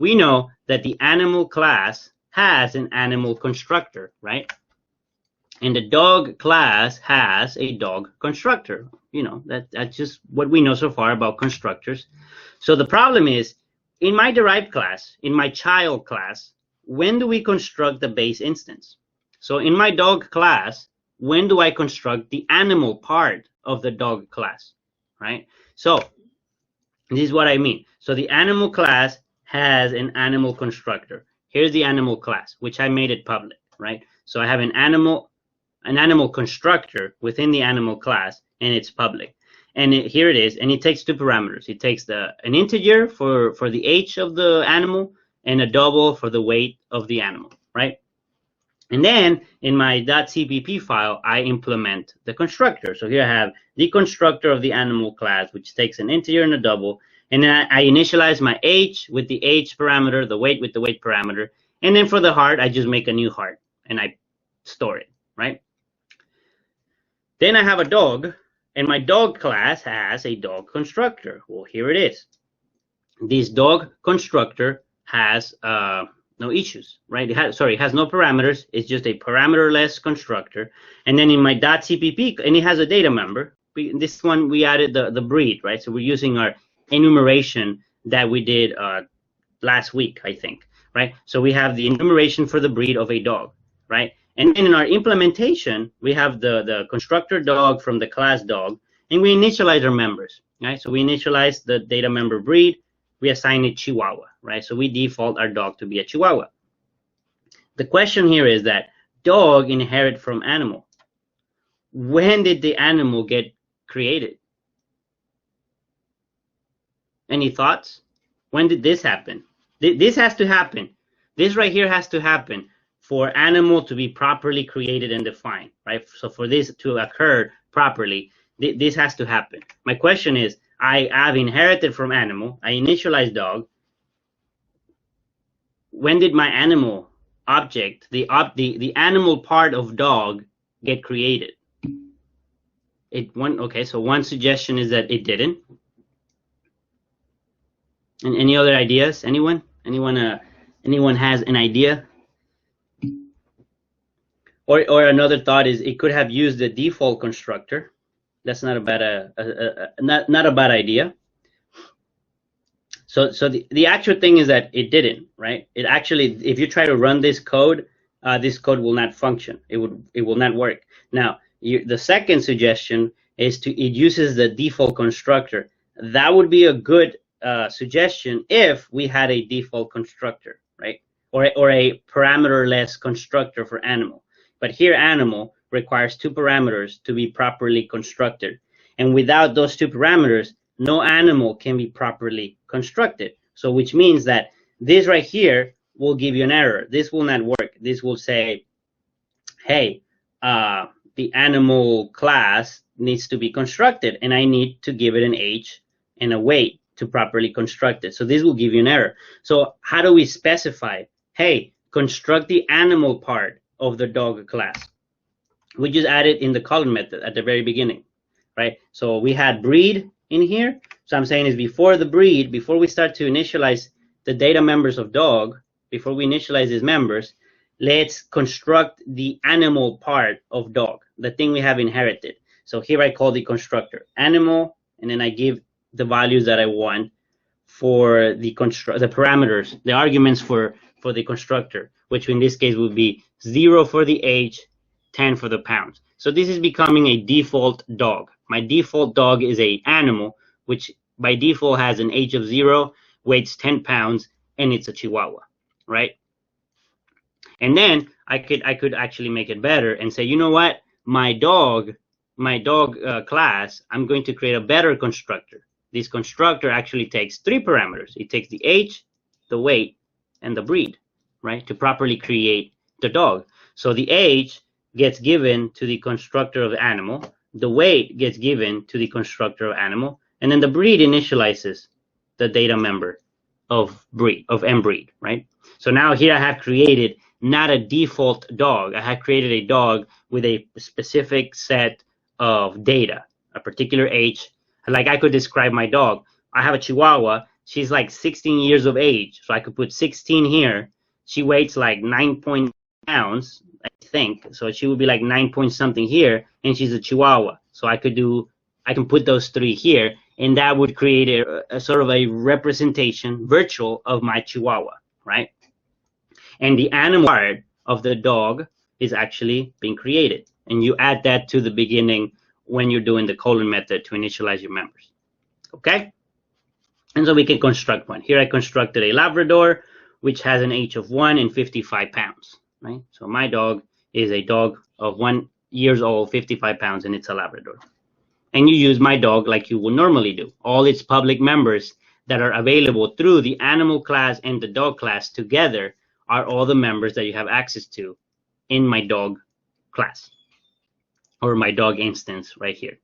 we know that the animal class has an animal constructor, right? And the dog class has a dog constructor. You know, that's just what we know so far about constructors. So the problem is, in my derived class, in my child class, when do we construct the base instance? So in my dog class, when do I construct the animal part of the dog class, right? So this is what I mean. So the animal class has an animal constructor. Here's the animal class, which I made it public, right? So I have an animal constructor within the animal class, and it's public. And here it is, and it takes two parameters. It takes an integer for the age of the animal and a double for the weight of the animal, right? And then in my .cpp file, I implement the constructor. So here I have the constructor of the animal class, which takes an integer and a double. And then I initialize my age with the age parameter, the weight with the weight parameter. And then for the heart, I just make a new heart and I store it, right? Then I have a dog, and my dog class has a dog constructor. Well, here it is. This dog constructor has no issues, right? It has no parameters. It's just a parameterless constructor. And then in my .cpp, and it has a data member. This one, we added the breed, right? So we're using our enumeration that we did last week, I think, right? So we have the enumeration for the breed of a dog, right? And then in our implementation, we have the constructor dog from the class dog, and we initialize our members, right? So we initialize the data member breed, we assign it Chihuahua, right? So we default our dog to be a Chihuahua. The question here is that dog inherit from animal. When did the animal get created? Any thoughts? When did this happen? This has to happen. This right here has to happen for animal to be properly created and defined, right? So for this to occur properly, this has to happen. My question is, I have inherited from animal, I initialize dog. When did my animal object, the animal part of dog, get created? Okay, so one suggestion is that it didn't. And any other ideas? Anyone has an idea? Or another thought is it could have used the default constructor. That's not a bad not a bad idea. So the actual thing is that it didn't, right? It actually, if you try to run this code will not function. It will not work. Now the second suggestion is it uses the default constructor. That would be a good suggestion if we had a default constructor, right? Or a parameterless constructor for animal. But here animal requires two parameters to be properly constructed. And without those two parameters, no animal can be properly constructed. So which means that this right here will give you an error. This will not work. This will say, hey, the animal class needs to be constructed and I need to give it an age and a weight to properly construct it. So this will give you an error. So how do we specify, hey, construct the animal part of the dog class? We just added in the column method at the very beginning, right? So we had breed in here. So I'm saying is before the breed, before we start to initialize the data members of dog, before we initialize these members, let's construct the animal part of dog, the thing we have inherited. So here I call the constructor animal, and then I give the values that I want for the parameters, the arguments for the constructor, which in this case would be 0 for the age, 10 for the pounds. So this is becoming a default dog. My default dog is a animal, which by default has an age of 0, weighs 10 pounds, and it's a Chihuahua, right? And then I could actually make it better and say, you know what, my dog class, I'm going to create a better constructor. This constructor actually takes 3 parameters. It takes the age, the weight, and the breed, right, to properly create the dog. So the age gets given to the constructor of the animal, the weight gets given to the constructor of animal, and then the breed initializes the data member of mbreed, right? So now here I have created not a default dog. I have created a dog with a specific set of data, a particular age. Like I could describe my dog. I have a Chihuahua she's like 16 years of age. So I could put 16 here. She weighs like 9 pounds, I think. So she would be like 9 point something here, and she's a Chihuahua. So I can put those three here, and that would create a sort of a representation, virtual, of my Chihuahua, right? And the animal part of the dog is actually being created. And you add that to the beginning when you're doing the colon method to initialize your members, okay? And so we can construct one. Here I constructed a Labrador, which has an age of 1 and 55 pounds, right? So my dog is a dog of 1 year old, 55 pounds, and it's a Labrador. And you use my dog like you would normally do. All its public members that are available through the animal class and the dog class together are all the members that you have access to in my dog class, or my dog instance right here.